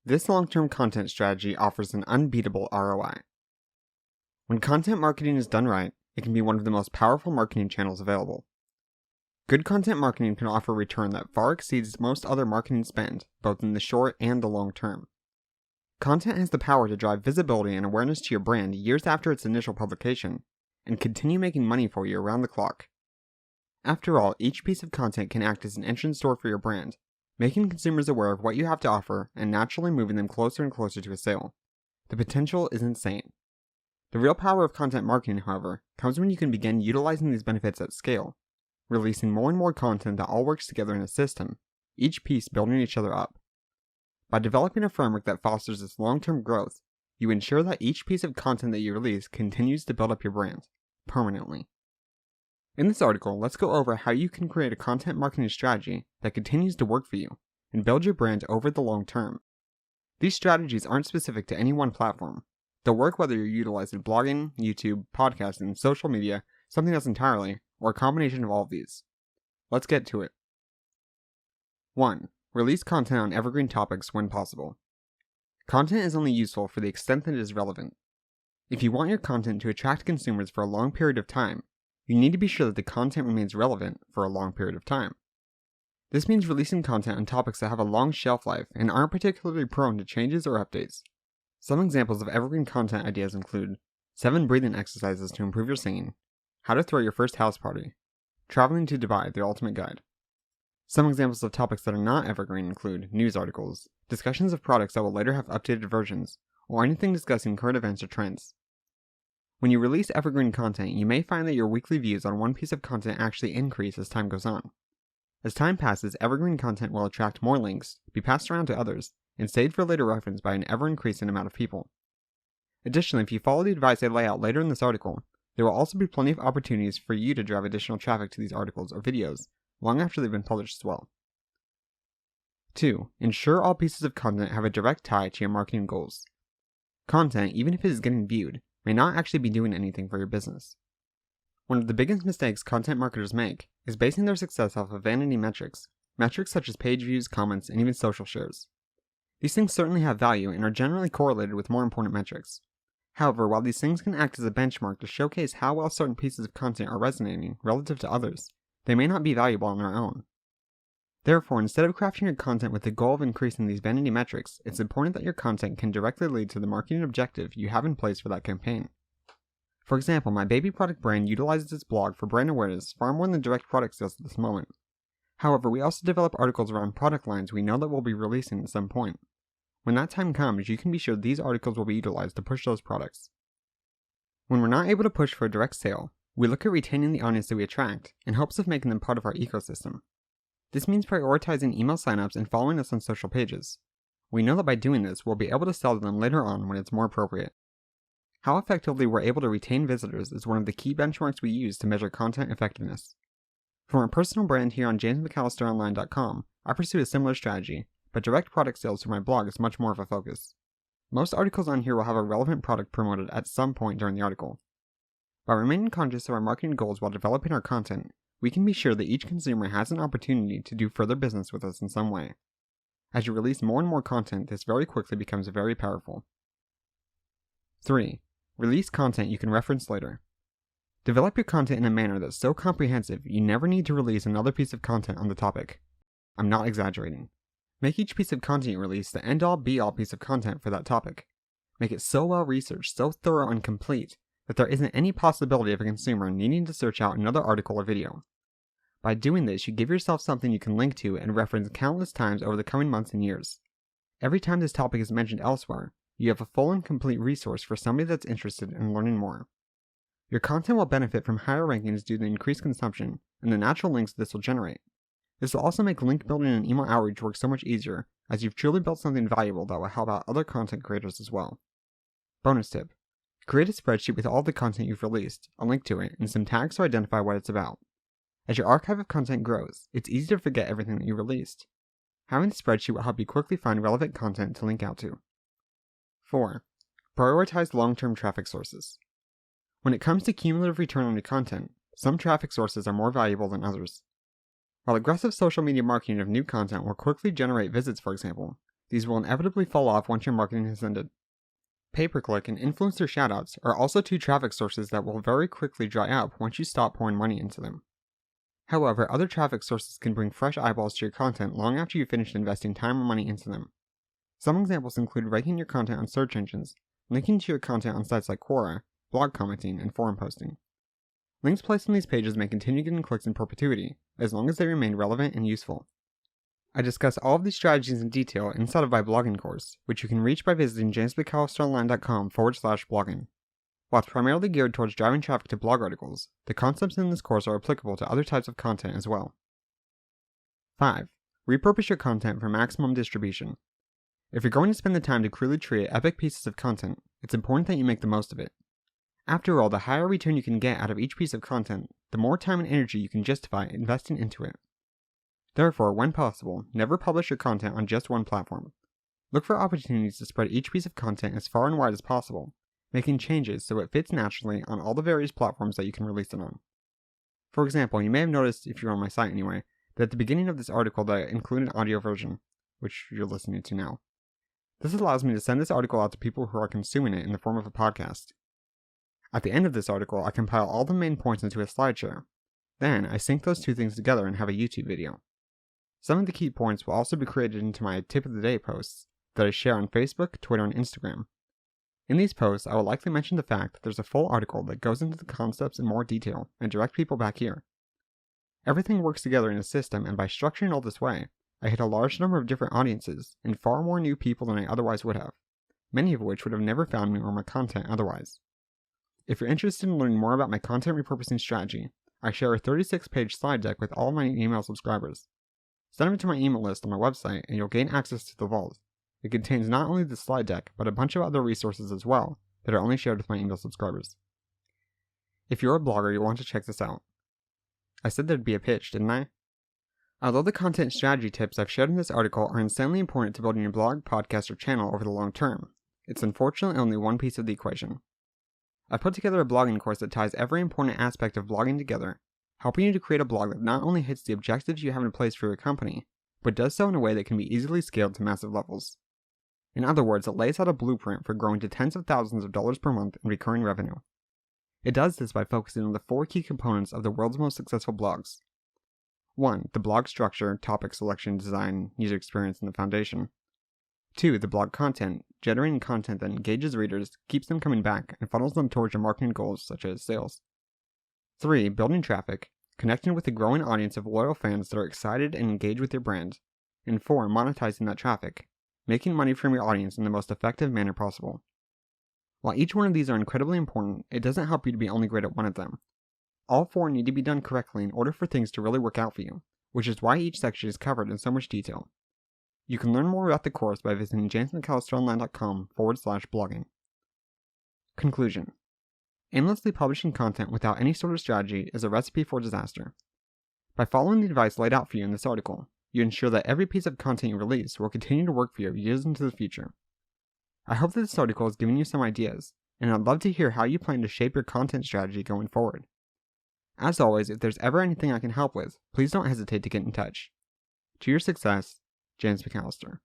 This long-term content strategy offers an unbeatable ROI. When content marketing is done right, it can be one of the most powerful marketing channels available. Good content marketing can offer a return that far exceeds most other marketing spend, both in the short and the long term. Content has the power to drive visibility and awareness to your brand years after its initial publication, and continue making money for you around the clock. After all, each piece of content can act as an entrance door for your brand, making consumers aware of what you have to offer and naturally moving them closer and closer to a sale. The potential is insane. The real power of content marketing, however, comes when you can begin utilizing these benefits at scale, releasing more and more content that all works together in a system, each piece building each other up. By developing a framework that fosters this long-term growth, you ensure that each piece of content that you release continues to build up your brand, permanently. In this article, let's go over how you can create a content marketing strategy that continues to work for you and build your brand over the long term. These strategies aren't specific to any one platform. They'll work whether you're utilizing blogging, YouTube, podcasting, social media, something else entirely, or a combination of all of these. Let's get to it. 1. Release content on evergreen topics when possible. Content is only useful for the extent that it is relevant. If you want your content to attract consumers for a long period of time, you need to be sure that the content remains relevant for a long period of time. This means releasing content on topics that have a long shelf life and aren't particularly prone to changes or updates. Some examples of evergreen content ideas include 7 breathing exercises to improve your singing, how to throw your first house party, traveling to Dubai, the ultimate guide. Some examples of topics that are not evergreen include news articles, discussions of products that will later have updated versions, or anything discussing current events or trends. When you release evergreen content, you may find that your weekly views on one piece of content actually increase as time goes on. As time passes, evergreen content will attract more links, be passed around to others, and saved for later reference by an ever-increasing amount of people. Additionally, if you follow the advice I lay out later in this article, there will also be plenty of opportunities for you to drive additional traffic to these articles or videos long after they've been published as well. 2. Ensure all pieces of content have a direct tie to your marketing goals. Content, even if it is getting viewed, may not actually be doing anything for your business. One of the biggest mistakes content marketers make is basing their success off of vanity metrics such as page views, comments, and even social shares. These things certainly have value and are generally correlated with more important metrics. However, while these things can act as a benchmark to showcase how well certain pieces of content are resonating relative to others, they may not be valuable on their own. Therefore, instead of crafting your content with the goal of increasing these vanity metrics, it's important that your content can directly lead to the marketing objective you have in place for that campaign. For example, my baby product brand utilizes its blog for brand awareness far more than direct product sales at this moment. However, we also develop articles around product lines we know that we'll be releasing at some point. When that time comes, you can be sure these articles will be utilized to push those products. When we're not able to push for a direct sale, we look at retaining the audience that we attract in hopes of making them part of our ecosystem. This means prioritizing email signups and following us on social pages. We know that by doing this, we'll be able to sell to them later on when it's more appropriate. How effectively we're able to retain visitors is one of the key benchmarks we use to measure content effectiveness. For my personal brand here on jamesmcallisteronline.com, I pursue a similar strategy, but direct product sales through my blog is much more of a focus. Most articles on here will have a relevant product promoted at some point during the article. By remaining conscious of our marketing goals while developing our content, we can be sure that each consumer has an opportunity to do further business with us in some way. As you release more and more content, this very quickly becomes very powerful. 3. Release content you can reference later. Develop your content in a manner that's so comprehensive you never need to release another piece of content on the topic. I'm not exaggerating. Make each piece of content you release the end-all be-all piece of content for that topic. Make it so well-researched, so thorough and complete, that there isn't any possibility of a consumer needing to search out another article or video. By doing this, you give yourself something you can link to and reference countless times over the coming months and years. Every time this topic is mentioned elsewhere, you have a full and complete resource for somebody that's interested in learning more. Your content will benefit from higher rankings due to the increased consumption and the natural links this will generate. This will also make link building and email outreach work so much easier, as you've truly built something valuable that will help out other content creators as well. Bonus tip. Create a spreadsheet with all the content you've released, a link to it, and some tags to identify what it's about. As your archive of content grows, it's easy to forget everything that you released. Having a spreadsheet will help you quickly find relevant content to link out to. 4. Prioritize long-term traffic sources. When it comes to cumulative return on your content, some traffic sources are more valuable than others. While aggressive social media marketing of new content will quickly generate visits, for example, These will inevitably fall off once your marketing has ended. Pay-per-click and influencer shoutouts are also two traffic sources that will very quickly dry up once you stop pouring money into them. However, other traffic sources can bring fresh eyeballs to your content long after you've finished investing time and money into them. Some examples include ranking your content on search engines, linking to your content on sites like Quora, blog commenting, and forum posting. Links placed on these pages may continue getting clicks in perpetuity, as long as they remain relevant and useful. I discuss all of these strategies in detail inside of my blogging course, which you can reach by visiting jamesmcallisteronline.com/blogging. While it's primarily geared towards driving traffic to blog articles, the concepts in this course are applicable to other types of content as well. 5. Repurpose your content for maximum distribution. If you're going to spend the time to cruelly create epic pieces of content, it's important that you make the most of it. After all, the higher return you can get out of each piece of content, the more time and energy you can justify investing into it. Therefore, when possible, never publish your content on just one platform. Look for opportunities to spread each piece of content as far and wide as possible, making changes so it fits naturally on all the various platforms that you can release it on. For example, you may have noticed, if you're on my site anyway, that at the beginning of this article that I include an audio version, which you're listening to now. This allows me to send this article out to people who are consuming it in the form of a podcast. At the end of this article, I compile all the main points into a slideshare. Then, I sync those two things together and have a YouTube video. Some of the key points will also be created into my Tip of the Day posts that I share on Facebook, Twitter, and Instagram. In these posts, I will likely mention the fact that there's a full article that goes into the concepts in more detail and direct people back here. Everything works together in a system, and by structuring all this way, I hit a large number of different audiences and far more new people than I otherwise would have, many of which would have never found me or my content otherwise. If you're interested in learning more about my content repurposing strategy, I share a 36-page slide deck with all my email subscribers. Send them to my email list on my website and you'll gain access to the vault. It contains not only the slide deck, but a bunch of other resources as well that are only shared with my email subscribers. If you're a blogger, you'll want to check this out. I said there'd be a pitch, didn't I? Although the content strategy tips I've shared in this article are insanely important to building your blog, podcast, or channel over the long term, it's unfortunately only one piece of the equation. I put together a blogging course that ties every important aspect of blogging together, helping you to create a blog that not only hits the objectives you have in place for your company, but does so in a way that can be easily scaled to massive levels. In other words, it lays out a blueprint for growing to tens of thousands of dollars per month in recurring revenue. It does this by focusing on the 4 key components of the world's most successful blogs. 1. The blog structure, topic selection, design, user experience, and the foundation. 2. The blog content, generating content that engages readers, keeps them coming back, and funnels them towards your marketing goals such as sales. 3. Building traffic, connecting with a growing audience of loyal fans that are excited and engaged with your brand. And 4. Monetizing that traffic, making money from your audience in the most effective manner possible. While each one of these are incredibly important, it doesn't help you to be only great at one of them. All 4 need to be done correctly in order for things to really work out for you, which is why each section is covered in so much detail. You can learn more about the course by visiting jamesmcallisteronline.com/blogging. Conclusion. Aimlessly publishing content without any sort of strategy is a recipe for disaster. By following the advice laid out for you in this article, you ensure that every piece of content you release will continue to work for you years into the future. I hope that this article has given you some ideas, and I'd love to hear how you plan to shape your content strategy going forward. As always, if there's ever anything I can help with, please don't hesitate to get in touch. To your success, James McAllister.